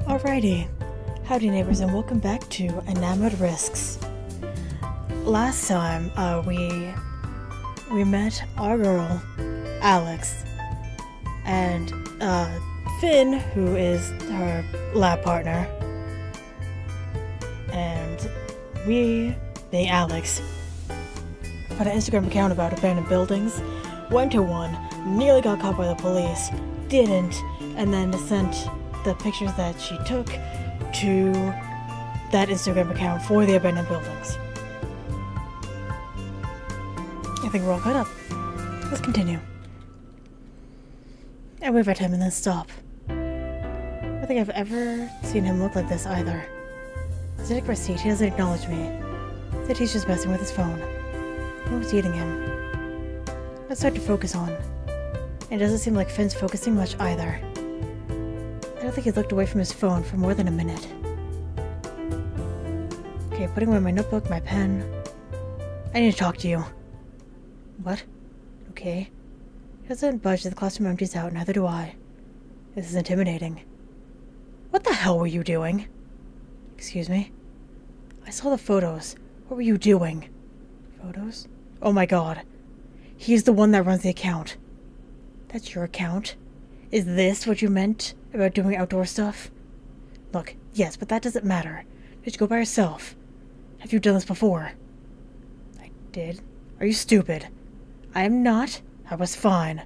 Alrighty, howdy neighbors and welcome back to Enamored Risks. Last time, we met our girl, Alex, and, Finn, who is her lab partner, and we, being Alex, had an Instagram account about abandoned buildings, went to one, nearly got caught by the police, didn't, and then sent the pictures that she took to that Instagram account for the abandoned buildings. I think we're all caught up. Let's continue. I wave at him and then stop. I don't think I've ever seen him look like this either. As I take my seat, he doesn't acknowledge me. Said he's just messing with his phone. What was eating him? That's hard to focus on. And it doesn't seem like Finn's focusing much either. I don't think he looked away from his phone for more than a minute. Okay, putting away my notebook, my pen. I need to talk to you. What? Okay. He doesn't budge as the classroom empties out, neither do I. This is intimidating. What the hell were you doing? Excuse me? I saw the photos. What were you doing? Photos? Oh my god. He's the one that runs the account. That's your account? Is this what you meant about doing outdoor stuff? Look, yes, but that doesn't matter. Did you go by yourself? Have you done this before? I did. Are you stupid? I am not. I was fine.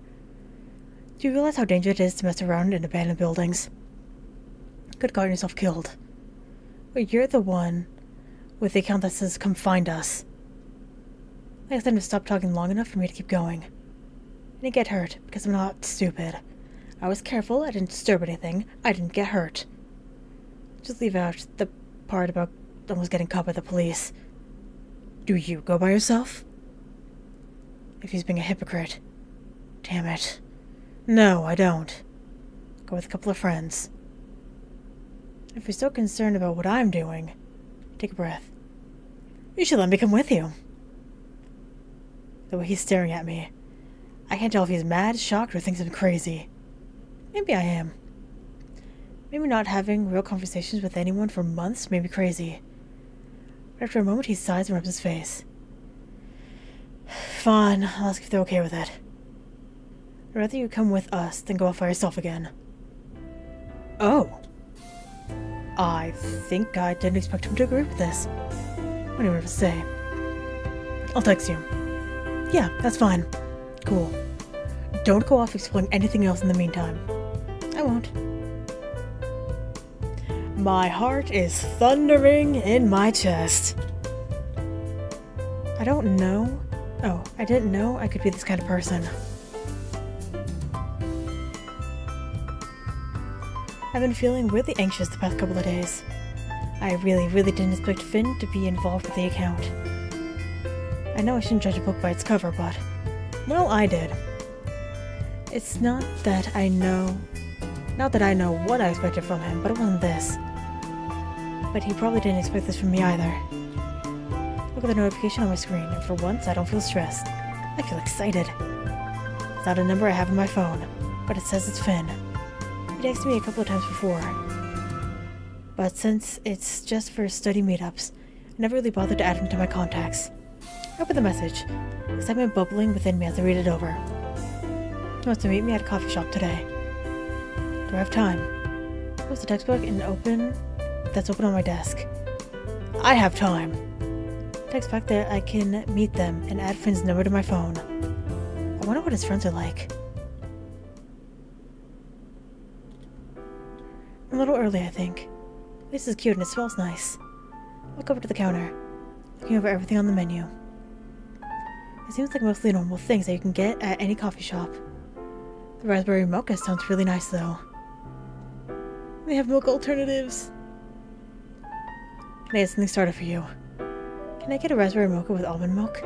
Do you realize how dangerous it is to mess around in abandoned buildings? You could have gotten yourself killed. But you're the one with the account that says, "Come find us." I asked them to stop talking long enough for me to keep going. I didn't get hurt because I'm not stupid. I was careful, I didn't disturb anything, I didn't get hurt. Just leave out the part about almost getting caught by the police. Do you go by yourself? If he's being a hypocrite. Damn it. No, I don't. Go with a couple of friends. If you're so concerned about what I'm doing, take a breath. You should let me come with you. The way he's staring at me. I can't tell if he's mad, shocked, or thinks I'm crazy. Maybe I am. Maybe not having real conversations with anyone for months made me crazy. But after a moment he sighs and rubs his face. Fine, I'll ask if they're okay with it. I'd rather you come with us than go off by yourself again. Oh. I think I didn't expect him to agree with this. What do you want to say? I'll text you. Yeah, that's fine. Cool. Don't go off exploring anything else in the meantime. I won't. My heart is thundering in my chest. I don't know. Oh, I didn't know I could be this kind of person. I've been feeling really anxious the past couple of days. I really didn't expect Finn to be involved with the account. I know I shouldn't judge a book by its cover, but... well, I did. It's not that I know what I expected from him, but it wasn't this. But he probably didn't expect this from me either. Look at the notification on my screen, and for once I don't feel stressed. I feel excited. It's not a number I have on my phone, but it says it's Finn. He texted me a couple of times before. But since it's just for study meetups, I never really bothered to add him to my contacts. I opened the message, excitement bubbling within me as I read it over. He wants to meet me at a coffee shop today. Do I have time? Close the textbook and that's open on my desk. I have time. Text back that I can meet them and add Finn's number to my phone. I wonder what his friends are like. A little early, I think. This is cute and it smells nice. Walk over to the counter, looking over everything on the menu. It seems like mostly normal things that you can get at any coffee shop. The raspberry mocha sounds really nice, though. They have milk alternatives. Can I get something started for you? Can I get a raspberry mocha with almond milk?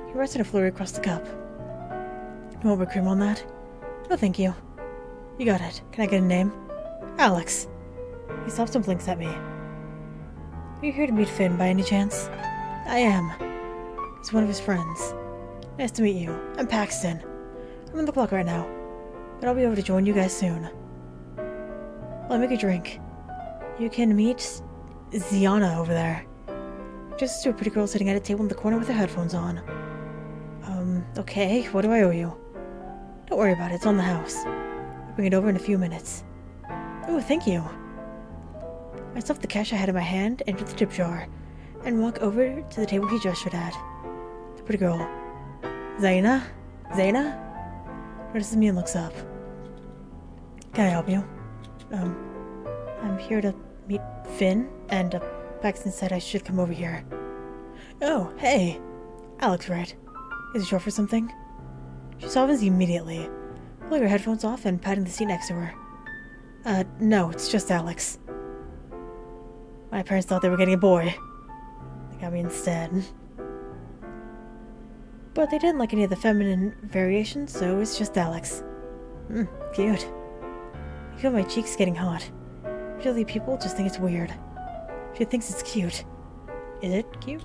He rested a flurry across the cup. You want whipped cream on that? No, thank you. You got it. Can I get a name? Alex. He stops and blinks at me. Are you here to meet Finn by any chance? I am. He's one of his friends. Nice to meet you. I'm Paxton. I'm on the clock right now, but I'll be over to join you guys soon. I'll make a drink. You can meet Ziana over there. Just to a pretty girl sitting at a table in the corner with her headphones on. Okay, what do I owe you? Don't worry about it, it's on the house. I'll bring it over in a few minutes. Oh, thank you. I stuffed the cash I had in my hand into the tip jar, and walk over to the table he gestured at. The pretty girl. Zaina? Zaina? Notices me and looks up. Can I help you? I'm here to meet Finn, and Paxton said I should come over here. Oh, hey. Alex, right? Is it short for something? She softens immediately, pulling her headphones off and patting the seat next to her. No, it's just Alex. My parents thought they were getting a boy. They got me instead. But they didn't like any of the feminine variations, so it's just Alex. Cute. I feel my cheeks getting hot. Usually people just think it's weird. She thinks it's cute. Is it cute?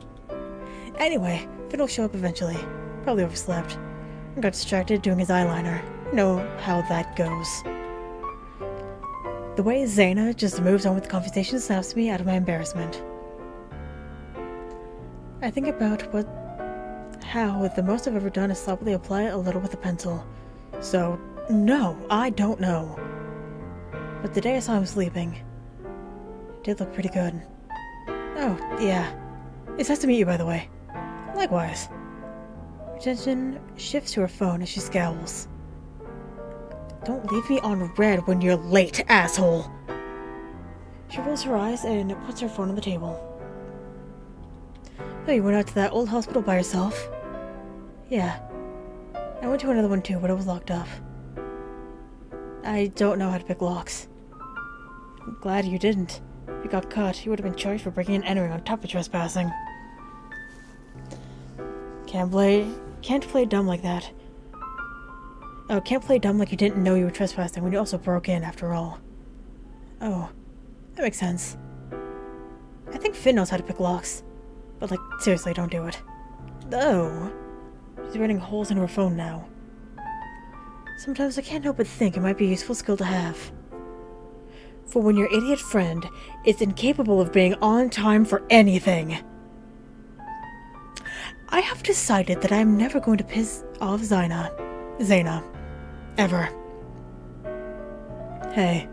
Anyway, Finn will show up eventually. Probably overslept. And got distracted doing his eyeliner. You know how that goes. The way Zaina just moves on with the conversation snaps me out of my embarrassment. I think about how the most I've ever done is sloppily apply a little with a pencil. So, no, I don't know. But the day I saw him sleeping, it did look pretty good. Oh, yeah. It's nice to meet you, by the way. Likewise. Her attention shifts to her phone as she scowls. Don't leave me on red when you're late, asshole! She rolls her eyes and puts her phone on the table. Oh, you went out to that old hospital by yourself? Yeah. I went to another one too, but it was locked up. I don't know how to pick locks. I'm glad you didn't. If you got caught, you would have been charged for breaking and entering on top of trespassing. Can't play dumb like that. Oh, can't play dumb like you didn't know you were trespassing when you also broke in, after all. Oh, that makes sense. I think Finn knows how to pick locks. But, like, seriously, don't do it. Oh. She's running holes in her phone now. Sometimes I can't help but think it might be a useful skill to have. For when your idiot friend is incapable of being on time for anything. I have decided that I am never going to piss off Zaina. Ever. Hey.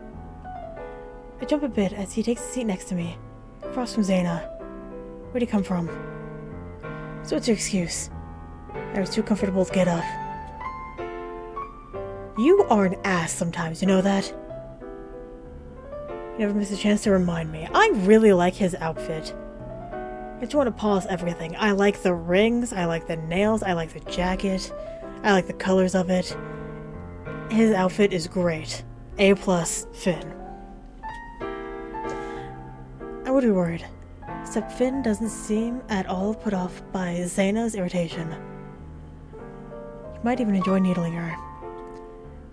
I jump a bit as he takes the seat next to me, across from Zaina. Where'd he come from? So what's your excuse? I was too comfortable to get up. You are an ass sometimes, you know that? You never miss a chance to remind me. I really like his outfit. I just want to pause everything. I like the rings, I like the nails, I like the jacket, I like the colors of it. His outfit is great. A+, Finn. I would be worried. Except Finn doesn't seem at all put off by Zaina's irritation. He might even enjoy needling her.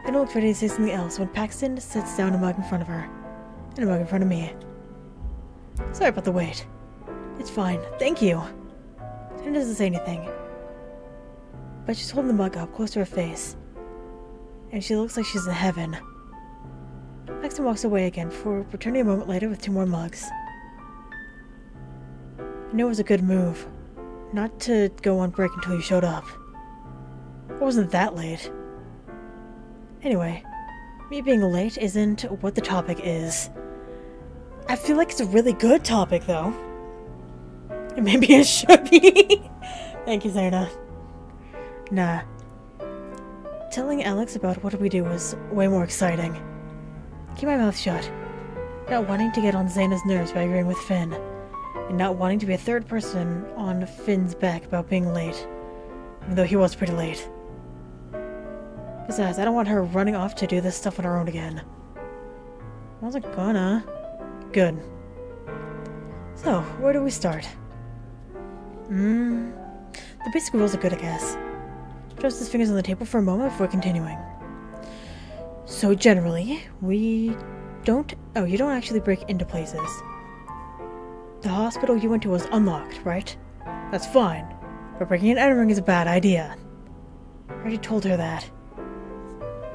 Finn looked ready to say something else when Paxton sits down a mug in front of her, and a mug in front of me. Sorry about the wait. It's fine, thank you. Finn doesn't say anything, but she's holding the mug up close to her face, and she looks like she's in heaven. Paxton walks away again before returning a moment later with 2 more mugs. I knew it was a good move, not to go on break until you showed up. I wasn't that late. Anyway, me being late isn't what the topic is. I feel like it's a really good topic, though. And maybe it should be. Thank you, Zaina. Nah. Telling Alex about what we do was way more exciting. Keep my mouth shut. Not wanting to get on Zaina's nerves by agreeing with Finn. And not wanting to be a third person on Finn's back about being late. Even though he was pretty late. Besides, I don't want her running off to do this stuff on her own again. I wasn't gonna. Good. So, where do we start? The basic rules are good, I guess. Just his fingers on the table for a moment before continuing. So generally, we don't... Oh, you don't actually break into places. The hospital you went to was unlocked, right? That's fine. But breaking and entering is a bad idea. I already told her that.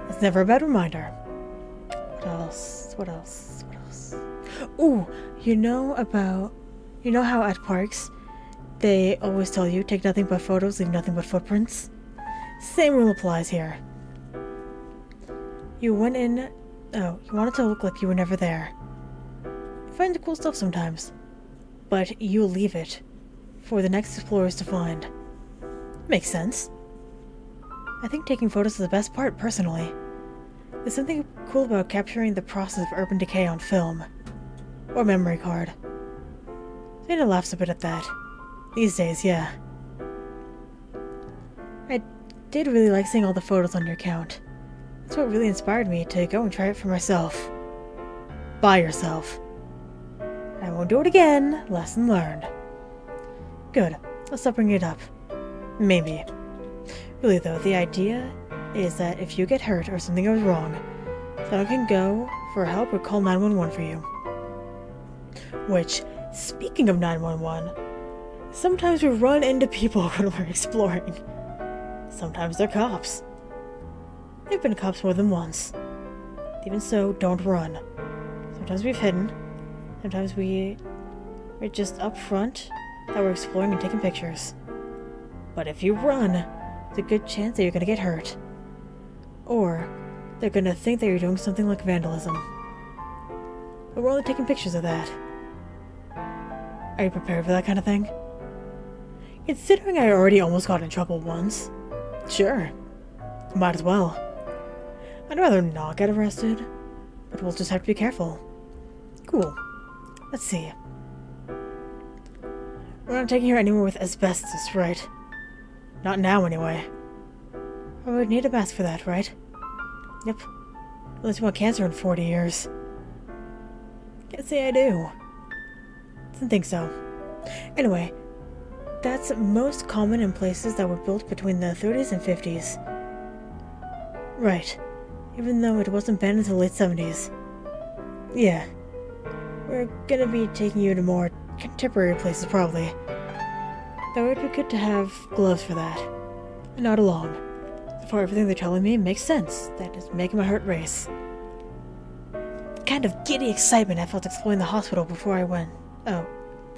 It's never a bad reminder. What else? What else? What else? Ooh, you know how at parks they always tell you take nothing but photos, leave nothing but footprints? Same rule applies here. You went in, you wanted to look like you were never there. You find the cool stuff sometimes, but you leave it for the next explorers to find. Makes sense. I think taking photos is the best part, personally. There's something cool about capturing the process of urban decay on film. Or memory card. Dana laughs a bit at that. These days, yeah. I did really like seeing all the photos on your account. That's what really inspired me to go and try it for myself. By yourself. I won't do it again. Lesson learned. Good. Let's stop bringing it up. Maybe. Really though, the idea is that if you get hurt or something goes wrong, someone can go for help or call 911 for you. Which, speaking of 911, sometimes we run into people when we're exploring. Sometimes they're cops. They've been cops more than once. Even so, don't run. Sometimes we've hidden. Sometimes we're just up front that we're exploring and taking pictures. But if you run, there's a good chance that you're gonna get hurt. Or they're gonna think that you're doing something like vandalism. But we're only taking pictures of that. Are you prepared for that kind of thing? Considering I already almost got in trouble once. Sure. Might as well. I'd rather not get arrested, but we'll just have to be careful. Cool. Let's see. We're not taking her anywhere with asbestos, right? Not now, anyway. I would need a mask for that, right? Yep. Unless you want cancer in 40 years. Can't say I do. Didn't think so. Anyway, that's most common in places that were built between the 30s and 50s. Right. Even though it wasn't banned until the late 70s. Yeah. We're gonna be taking you to more contemporary places, probably. Though it would be good to have gloves for that. And not along. For everything they're telling me makes sense. That is making my heart race. The kind of giddy excitement I felt exploring the hospital before I went. Oh,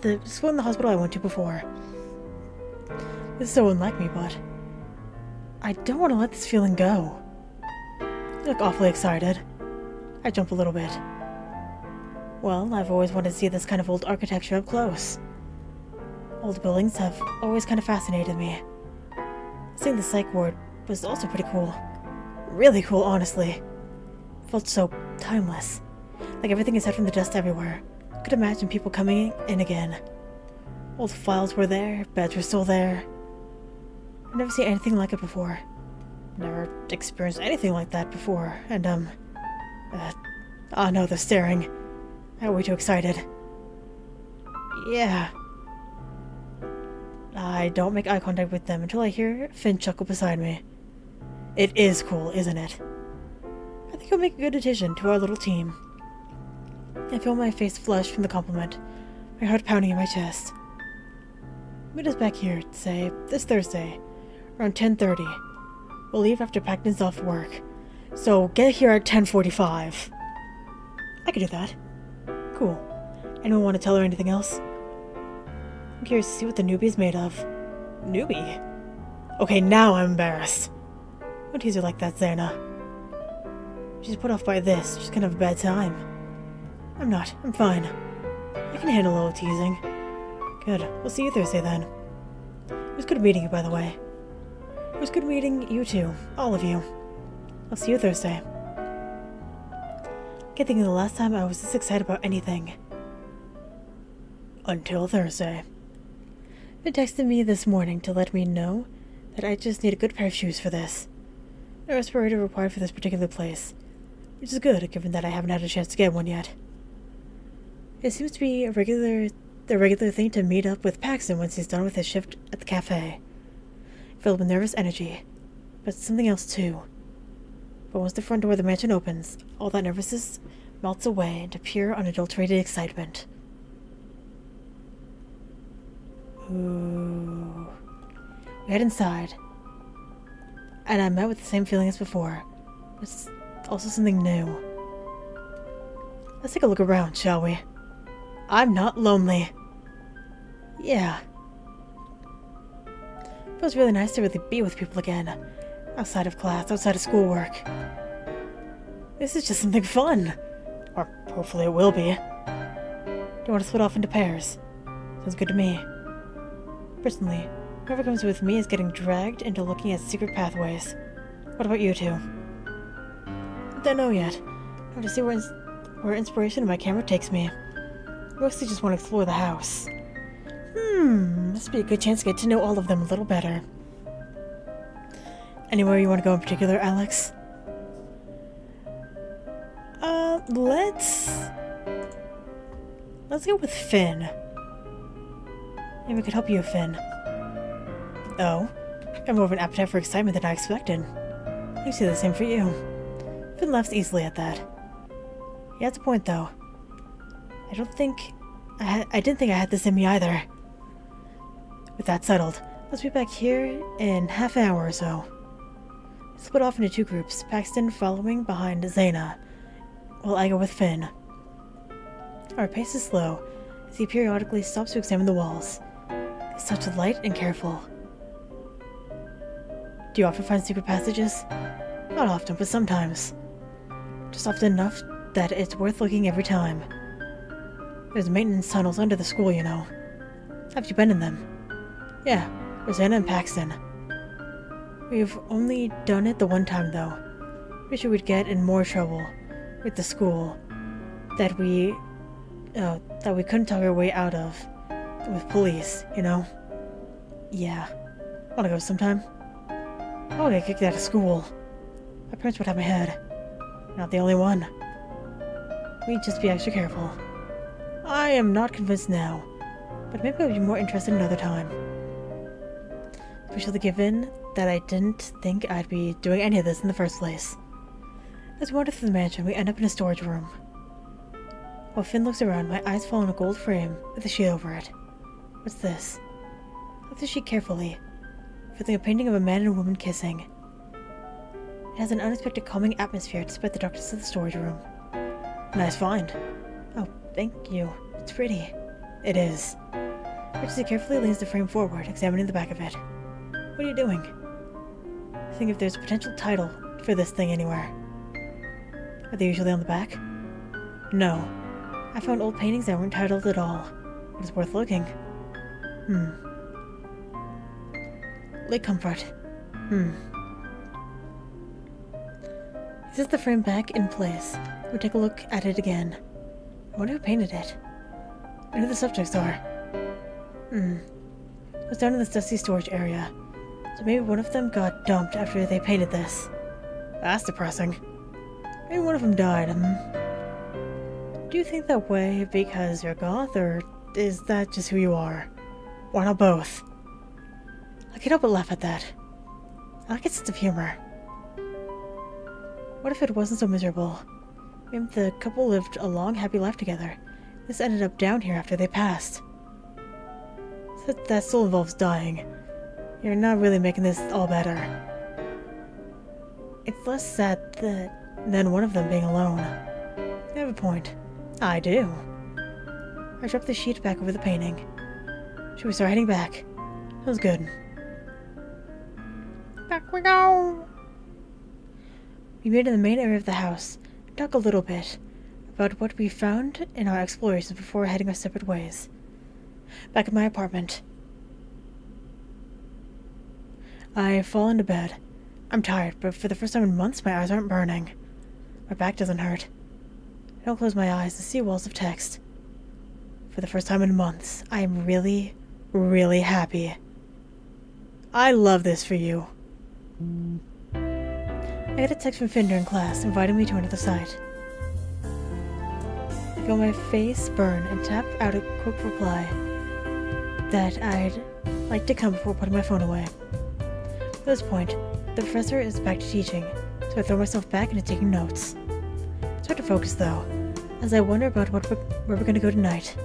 exploring the hospital I went to before. This is so unlike me, but I don't want to let this feeling go. You look awfully excited. I jump a little bit. Well, I've always wanted to see this kind of old architecture up close. Old buildings have always kind of fascinated me. Seeing the psych ward was also pretty cool. Really cool, honestly. Felt so timeless. Like everything is set from the dust everywhere. Could imagine people coming in again. Old files were there, beds were still there. I've never seen anything like it before. Never experienced anything like that before, and oh no, they're staring. I got way too excited. Yeah. I don't make eye contact with them until I hear Finn chuckle beside me. It is cool, isn't it? I think he'll make a good addition to our little team. I feel my face flush from the compliment, my heart pounding in my chest. Meet us back here, say, this Thursday, around 10:30. We'll leave after Paxton's off work, so get here at 10:45. I could do that. Cool. Anyone want to tell her anything else? I'm curious to see what the newbie's made of. Newbie? Okay, now I'm embarrassed. Don't tease her like that, Xana. She's put off by this. She's gonna have a bad time. I'm not. I'm fine. I can handle a little teasing. Good. We'll see you Thursday then. It was good meeting you, by the way. It was good meeting you too. All of you. I'll see you Thursday. Can't think of the last time I was this excited about anything. Until Thursday. It texted me this morning to let me know that I just need a good pair of shoes for this. No respirator required for this particular place, which is good given that I haven't had a chance to get one yet. It seems to be the regular thing to meet up with Paxton once he's done with his shift at the cafe. Filled with nervous energy, but something else too. But once the front door of the mansion opens, all that nervousness melts away into pure, unadulterated excitement. Ooh. We head inside, and I'm met with the same feeling as before, but it's also something new. Let's take a look around, shall we? I'm not lonely. Yeah. It feels really nice to really be with people again. Outside of class, outside of schoolwork. This is just something fun. Or hopefully it will be. Do you want to split off into pairs? Sounds good to me. Personally, whoever comes with me is getting dragged into looking at secret pathways. What about you two? I don't know yet. I want to see where inspiration in my camera takes me. I mostly just want to explore the house. This would be a good chance to get to know all of them a little better. Anywhere you want to go in particular, Alex? Let's go with Finn. Maybe I could help you, Finn. Oh, got more of an appetite for excitement than I expected. I see the same for you. Finn laughs easily at that. He has a point, though. I didn't think I had this in me either. With that settled, let's be back here in half an hour or so. Split off into two groups, Paxton following behind Zaina, while I go with Finn. Our pace is slow, as he periodically stops to examine the walls. He's such light and careful. Do you often find secret passages? Not often, but sometimes. Just often enough that it's worth looking every time. There's maintenance tunnels under the school, you know. Have you been in them? Yeah, with Zaina and Paxton. We've only done it the one time, though. Pretty sure we'd get in more trouble with the school that we couldn't talk our way out of with police, you know? Yeah. Wanna go sometime? I wanna get kicked out of school. My parents would have my head. Not the only one. We'd just be extra careful. I am not convinced now, but maybe I'll be more interested another time. Especially given that I didn't think I'd be doing any of this in the first place. As we wander through the mansion, we end up in a storage room. While Finn looks around, my eyes fall on a gold frame with a sheet over it. What's this? I look at the sheet carefully, feeling a painting of a man and a woman kissing. It has an unexpected calming atmosphere despite the darkness of the storage room. Nice find. Oh, thank you. It's pretty. It is. Richie carefully leans the frame forward, examining the back of it. What are you doing? Think if there's a potential title for this thing anywhere. Are they usually on the back? No. I found old paintings that weren't titled at all. But it's worth looking. Lake Comfort. He sets the frame back in place. We take a look at it again. I wonder who painted it. And who the subjects are. It was down in this dusty storage area. So maybe one of them got dumped after they painted this. That's depressing. Maybe one of them died, Do you think that way because you're goth, or is that just who you are? Why not both? I can't help but laugh at that. I like its sense of humor. What if it wasn't so miserable? Maybe the couple lived a long, happy life together. This ended up down here after they passed. So that still involves dying. You're not really making this all better. It's less sad than one of them being alone. You have a point. I do. I drop the sheet back over the painting. Should we start heading back? Sounds good. Back we go! We made it to the main area of the house and talk a little bit about what we found in our explorations before heading our separate ways. Back at my apartment, I fall into bed. I'm tired, but for the first time in months, my eyes aren't burning. My back doesn't hurt. I don't close my eyes to see walls of text. For the first time in months, I am really, really happy. I love this for you. I get a text from Finn during class, inviting me to another site. I feel my face burn and tap out a quick reply that I'd like to come before putting my phone away. At this point, the professor is back to teaching, so I throw myself back into taking notes. It's hard to focus, though, as I wonder about where we're going to go tonight.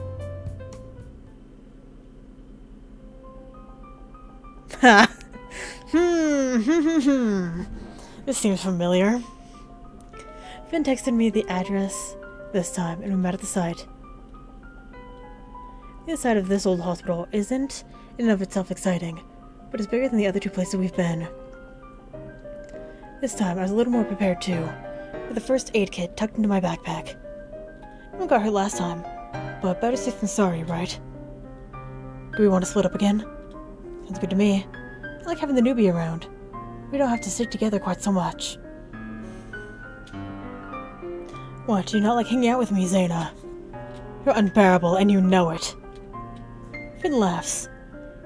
Ha! This seems familiar. Finn texted me the address this time, and we met at the site. The inside of this old hospital isn't in and of itself exciting, but it's bigger than the other 2 places we've been. This time, I was a little more prepared too, with the first aid kit tucked into my backpack. I got hurt last time, but better safe than sorry, right? Do we want to split up again? Sounds good to me. I like having the newbie around. We don't have to stick together quite so much. What, do you not like hanging out with me, Zaina? You're unbearable, and you know it. Finn laughs.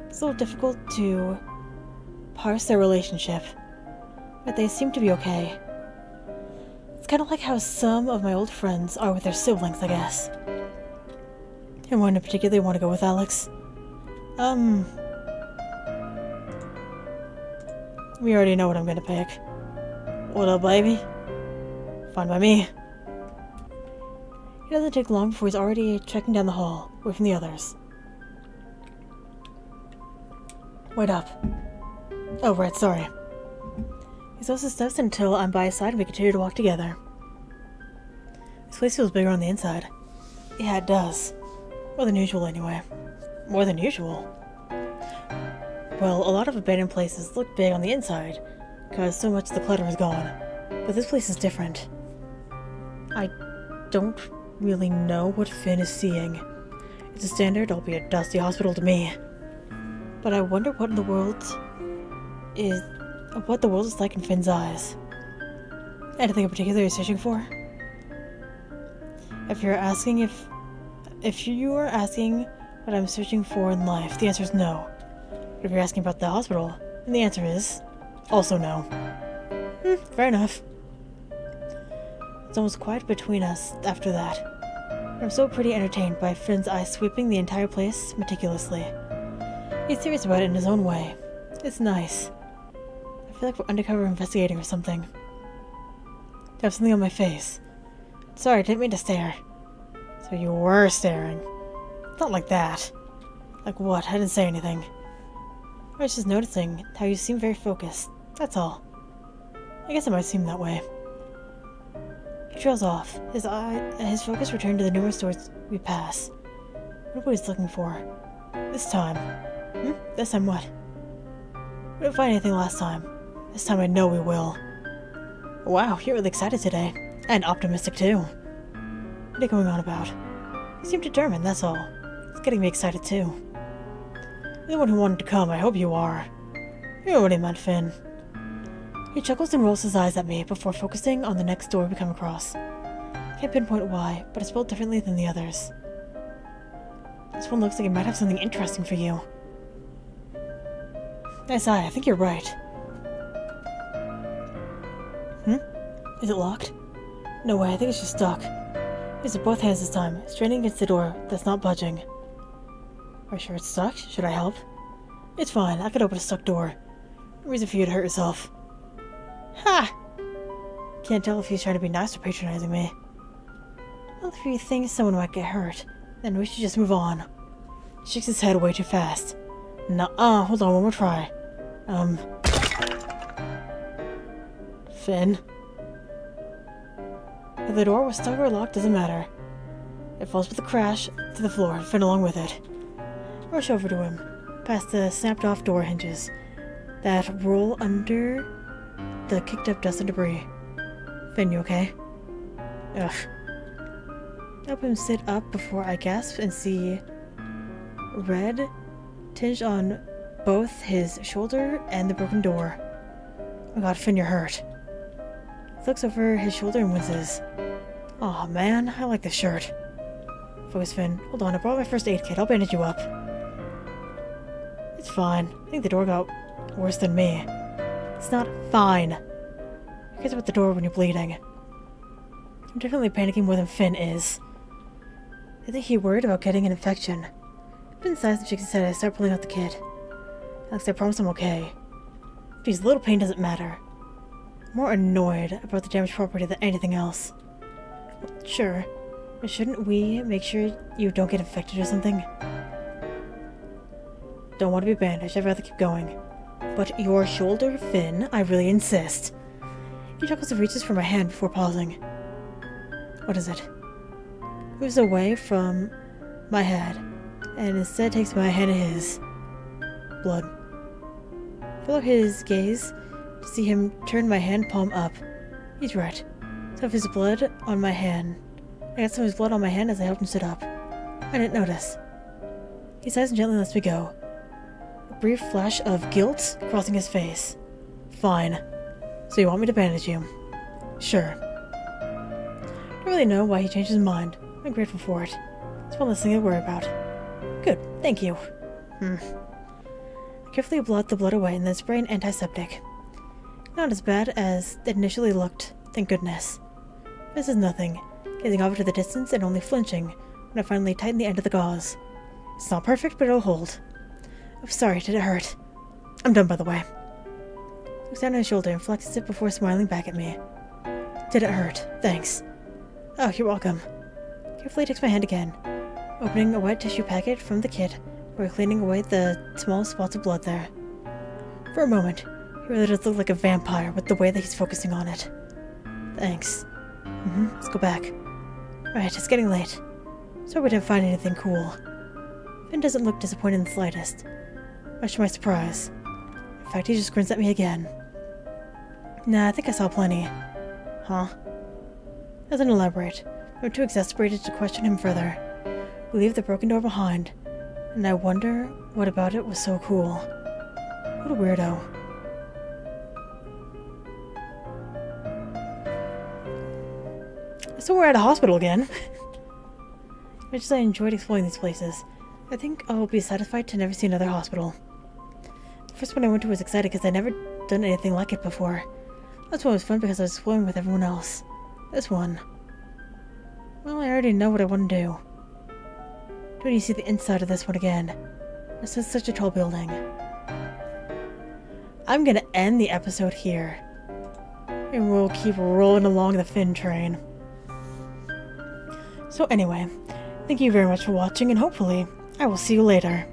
It's a little difficult to parse their relationship, but they seem to be okay. It's kind of like how some of my old friends are with their siblings, I guess. And one in particular you want to go with, Alex? We already know what I'm gonna pick. What up, baby? Fine by me. It doesn't take long before he's already checking down the hall, away from the others. Wait up. Oh, right, sorry. He slows his steps until I'm by his side and we continue to walk together. This place feels bigger on the inside. Yeah, it does. More than usual, anyway. More than usual? Well, a lot of abandoned places look big on the inside, because so much of the clutter is gone. But this place is different. I don't really know what Finn is seeing. It's a standard, albeit dusty hospital to me. But I wonder what the world is like in Finn's eyes. Anything in particular you're searching for? If you are asking what I'm searching for in life, the answer is no. But if you're asking about the hospital, then the answer is also no. Fair enough. It's almost quiet between us after that. I'm so pretty entertained by Finn's eyes sweeping the entire place meticulously. He's serious about it in his own way. It's nice. I feel like we're undercover investigating or something. I have something on my face. Sorry, I didn't mean to stare. So you were staring. Not like that. Like what? I didn't say anything. I was just noticing how you seem very focused. That's all. I guess it might seem that way. He trails off. His focus returned to the numerous doors we pass. What he's looking for. This time. This time what? We didn't find anything last time. This time I know we will. Wow, you're really excited today. And optimistic too. What are you going on about? You seem determined, that's all. It's getting me excited too. You're the one who wanted to come, I hope you are. You know what I meant, Finn. He chuckles and rolls his eyes at me before focusing on the next door we come across. Can't pinpoint why, but it's spelled differently than the others. This one looks like it might have something interesting for you. Nice eye, I think you're right. Is it locked? No way, I think it's just stuck. Use it both hands this time, straining against the door that's not budging. Are you sure it's stuck? Should I help? It's fine, I could open a stuck door. No reason for you to hurt yourself. Ha! Can't tell if he's trying to be nice or patronizing me. Well, if you think someone might get hurt, then we should just move on. He shakes his head way too fast. Nuh-uh, hold on, one more try. Finn. If the door was stuck or locked, doesn't matter. It falls with a crash to the floor, and Finn along with it. Rush over to him, past the snapped-off door hinges that roll under the kicked-up dust and debris. Finn, you okay? Ugh. Help him sit up before I gasp and see red tinged on both his shoulder and the broken door. Oh my god, Finn, you're hurt. He looks over his shoulder and winces. Aw, man, I like this shirt. Focus, Finn. Hold on, I brought my first aid kit. I'll bandage you up. It's fine. I think the door got worse than me. It's not fine. Who cares about the door when you're bleeding? I'm definitely panicking more than Finn is. I think he's worried about getting an infection. Finn sighs and shakes his head as I start pulling out the kit. Alex, I promise I'm okay. Geez, a little pain doesn't matter. I'm more annoyed about the damaged property than anything else. Well, sure, but shouldn't we make sure you don't get infected or something? Don't want to be bandaged, I'd rather keep going. But your shoulder, Finn, I really insist. He chuckles and reaches for my hand before pausing. What is it? moves away from my head and instead takes my hand in his. Blood. Follow his gaze to see him turn my hand palm up. He's right. Some of his blood on my hand. I got some of his blood on my hand as I helped him sit up. I didn't notice. He sighs and gently lets me go. A brief flash of guilt crossing his face. Fine. So you want me to bandage you? Sure. I don't really know why he changed his mind. I'm grateful for it. It's one less thing to worry about. Good, thank you. I carefully blot the blood away and then spray an antiseptic. Not as bad as it initially looked, thank goodness. This is nothing, gazing off into the distance and only flinching when I finally tighten the end of the gauze. It's not perfect, but it'll hold. I'm sorry, did it hurt? I'm done, by the way. He looks down at his shoulder and flexes it before smiling back at me. Did it hurt? Thanks. Oh, you're welcome. Carefully takes my hand again, opening a white tissue packet from the kit before cleaning away the small spots of blood there. For a moment, he really does look like a vampire with the way that he's focusing on it. Thanks. Let's go back. Right, it's getting late. Sorry we didn't find anything cool. Finn doesn't look disappointed in the slightest, much to my surprise. In fact, he just grins at me again. Nah, I think I saw plenty. Huh? Doesn't elaborate. I'm too exasperated to question him further. We leave the broken door behind, and I wonder what about it was so cool. What a weirdo. So we're at a hospital again. Much as I enjoyed exploring these places, I think I'll be satisfied to never see another hospital. The first one I went to was excited because I'd never done anything like it before. This one was fun because I was exploring with everyone else. This one... well, I already know what I want to do. When you see the inside of this one again. This is such a tall building. I'm gonna end the episode here. And we'll keep rolling along the Finn train. So anyway, thank you very much for watching, and hopefully I will see you later.